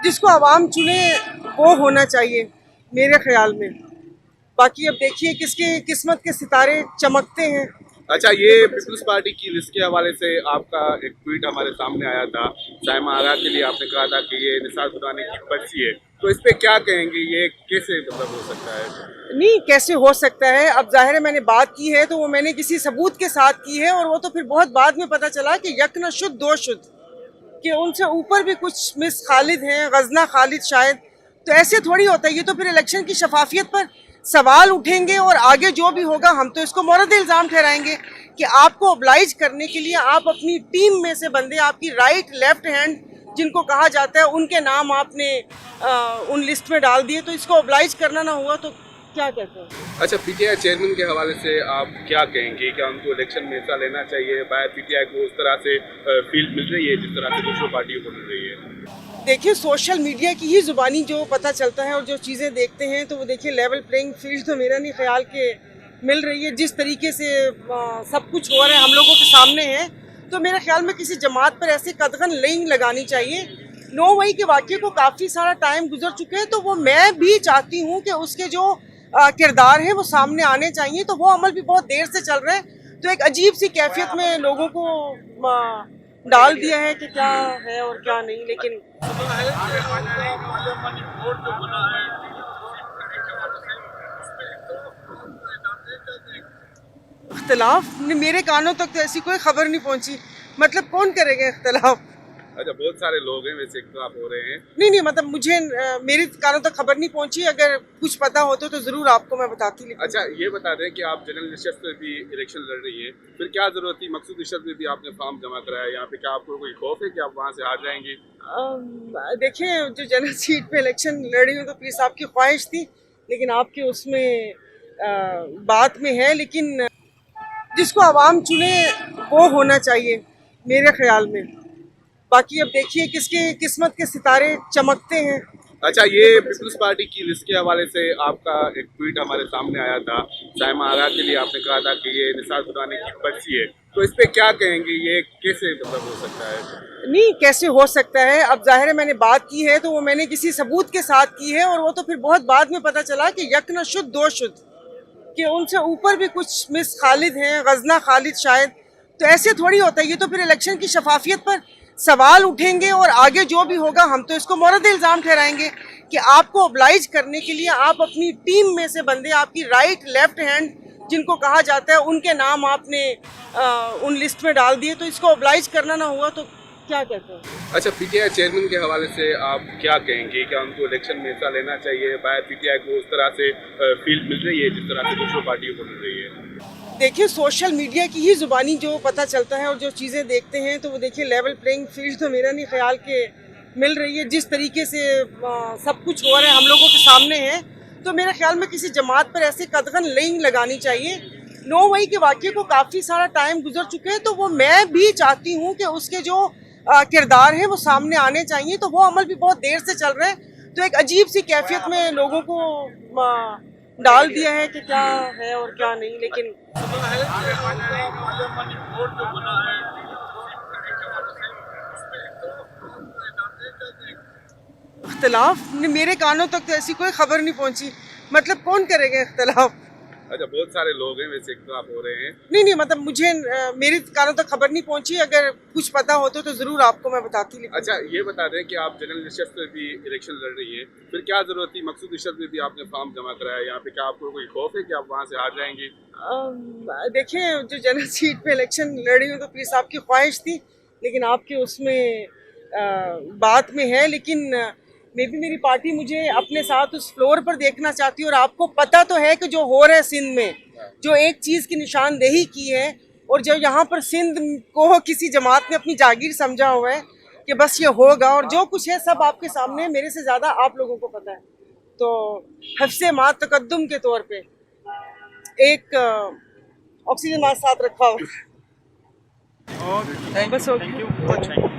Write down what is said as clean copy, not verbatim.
जिसको आवाम चुने वो होना चाहिए मेरे ख्याल में। बाकी अब देखिए किसके किस्मत के सितारे चमकते हैं। अच्छा, ये पीपल्स पार्टी की लिस्ट के हवाले से आपका एक ट्वीट हमारे सामने आया था। साइमा आरा के लिए आपने कहा था कि ये निसार खुराना की पर्ची है, तो इस पे क्या कहेंगे? ये कैसे मतलब हो सकता है? नहीं, कैसे हो सकता है? अब जाहिर है मैंने बात की है तो वो मैंने किसी सबूत के साथ की है, और वो तो फिर बहुत बाद में पता चला कि यक न शुद्ध दो शुद्ध, कि उनसे ऊपर भी कुछ मिस खालिद हैं, गजना खालिद शायद। तो ऐसे थोड़ी होता है, ये तो फिर इलेक्शन की शफाफियत पर सवाल उठेंगे, और आगे जो भी होगा हम तो इसको मोरद इल्ज़ाम ठहराएंगे कि आपको ऑब्लाइज करने के लिए आप अपनी टीम में से बंदे, आपकी राइट लेफ्ट हैंड जिनको कहा जाता है, उनके नाम आपने उन लिस्ट में डाल दिए, तो इसको ऑब्लाइज करना ना हुआ तो क्या कहते हैं। अच्छा, पीटीआई चेयरमैन के हवाले से आप क्या कहेंगे? क्या उनको इलेक्शन में हिस्सा लेना चाहिए? बाहर पीटीआई को उस तरह से फील्ड मिल रही है जिस तरह से दूसरों पार्टियों को मिल रही है? देखिए, सोशल मीडिया की ही जुबानी जो पता चलता है और जो चीज़ें देखते हैं, तो वो देखिए लेवल प्लेइंग फील्ड तो मेरा नहीं ख्याल के मिल रही है। जिस तरीके से सब कुछ हो रहा है हम लोगों के सामने है, तो मेरे ख्याल में किसी जमात पर ऐसे कदगन नहीं लगानी चाहिए। नो वही के वाक्य को काफ़ी सारा टाइम गुजर चुके हैं, तो वो मैं भी चाहती हूँ कि उसके जो किरदार है वो सामने आने चाहिए, तो वो अमल भी बहुत देर से चल रहा है। तो एक अजीब सी कैफियत में लोगों को डाल दिया है कि क्या है और क्या नहीं। लेकिन इख्तलाफ मेरे कानों तक तो ऐसी कोई खबर नहीं पहुंची। मतलब कौन करेगा इख्तलाफ? अच्छा, बहुत सारे लोग हैं वैसे इख्तलाफ हो रहे हैं। नहीं, मतलब मुझे मेरे कानों तक खबर नहीं पहुंची। अगर कुछ पता होता तो जरूर आपको मैं बताती। लेकिन अच्छा, ये बता दें कि आप जनरल इशरत पे भी इलेक्शन लड़ रही है, फिर क्या जरूरत थी? मकसूद इशरत में भी आपने फॉर्म जमा कराया, यहाँ पे क्या आपको कोई खौफ है कि आप वहाँ से हार जाएंगी? देखिए, जो जनरल सीट पे इलेक्शन लड़ी हूँ तो पीर साहब की ख्वाहिश थी, लेकिन आपके उसमें बात में है। लेकिन जिसको आवाम चुने वो होना चाहिए मेरे ख्याल में। बाकी अब देखिए किसके किस्मत के सितारे चमकते हैं। अच्छा, ये पीपल्स पार्टी की लिस्ट के हवाले से आपका एक ट्वीट हमारे सामने आया था। साइमा आरा के लिए आपने कहा था कि ये निसार खुराना की पर्ची है, तो इस पे क्या कहेंगे? ये कैसे मतलब हो सकता है? नहीं, कैसे हो सकता है? अब जाहिर है मैंने बात की है तो वो मैंने किसी सबूत के साथ की है, और वो तो फिर बहुत बाद में पता चला कि यक न शुद्ध दो शुद्ध, कि उनसे ऊपर भी कुछ मिस खालिद हैं, गजना खालिद शायद। तो ऐसे थोड़ी होता है, ये तो फिर इलेक्शन की शफाफियत पर सवाल उठेंगे, और आगे जो भी होगा हम तो इसको मोरद इल्ज़ाम ठहराएंगे कि आपको ऑब्लाइज करने के लिए आप अपनी टीम में से बंदे, आपकी राइट लेफ्ट हैंड जिनको कहा जाता है, उनके नाम आपने उन लिस्ट में डाल दिए, तो इसको ऑब्लाइज करना ना हुआ तो क्या कहते हैं। अच्छा, पीटीआई चेयरमैन के हवाले से आप क्या कहेंगे? क्या उनको इलेक्शन में हिस्सा लेना चाहिए? बाहर पीटीआई को उस तरह से फील्ड मिल रही है जिस तरह से दूसरों पार्टियों को मिल रही है? देखिए, सोशल मीडिया की ही जुबानी जो पता चलता है और जो चीज़ें देखते हैं, तो वो देखिए लेवल प्लेइंग फील्ड तो मेरा नहीं ख्याल के मिल रही है। जिस तरीके से सब कुछ हो रहा है हम लोगों के सामने है, तो मेरे ख्याल में किसी जमात पर ऐसे कदगन नहीं लगानी चाहिए। नो वही के वाक्य को काफ़ी सारा टाइम गुजर चुके हैं, तो वो मैं भी चाहती हूँ कि उसके जो किरदार है वो सामने आने चाहिए, तो वो अमल भी बहुत देर से चल रहा है। तो एक अजीब सी कैफियत में लोगों को डाल दिया है कि क्या है और क्या नहीं। लेकिन इख्तलाफ मेरे कानों तक तो ऐसी कोई खबर नहीं पहुंची। मतलब कौन करेगा इख्तलाफ? अच्छा, बहुत सारे लोग हैं वैसे इख्तलाफ हो रहे हैं। नहीं, मतलब मुझे मेरे कानों तक खबर नहीं पहुंची। अगर कुछ पता होता तो जरूर आपको मैं बताती। लेकिन अच्छा, ये बता दें कि आप जनरल इशरत पे भी इलेक्शन लड़ रही है, फिर क्या जरूरत थी? मकसूद इशरत में भी आपने फॉर्म जमा कराया, यहाँ पे क्या आपको कोई खौफ है कि आप वहाँ से हार जाएंगी? देखिए, जो जनरल सीट पे इलेक्शन लड़ी हूँ तो पीर साहब की ख्वाहिश थी, लेकिन आपके उसमें बात में है। लेकिन मे बी मेरी पार्टी मुझे अपने साथ उस फ्लोर पर देखना चाहती है, और आपको पता तो है कि जो हो रहा है सिंध में, जो एक चीज़ की निशानदेही की है, और जो यहाँ पर सिंध को किसी जमात ने अपनी जागीर समझा हुआ है कि बस ये होगा, और जो कुछ है सब आपके सामने, मेरे से ज़्यादा आप लोगों को पता है। तो हफ्से मा तकद्दुम के तौर पे एक ऑक्सीजन मास्क साथ रखा हो। बस हो गया।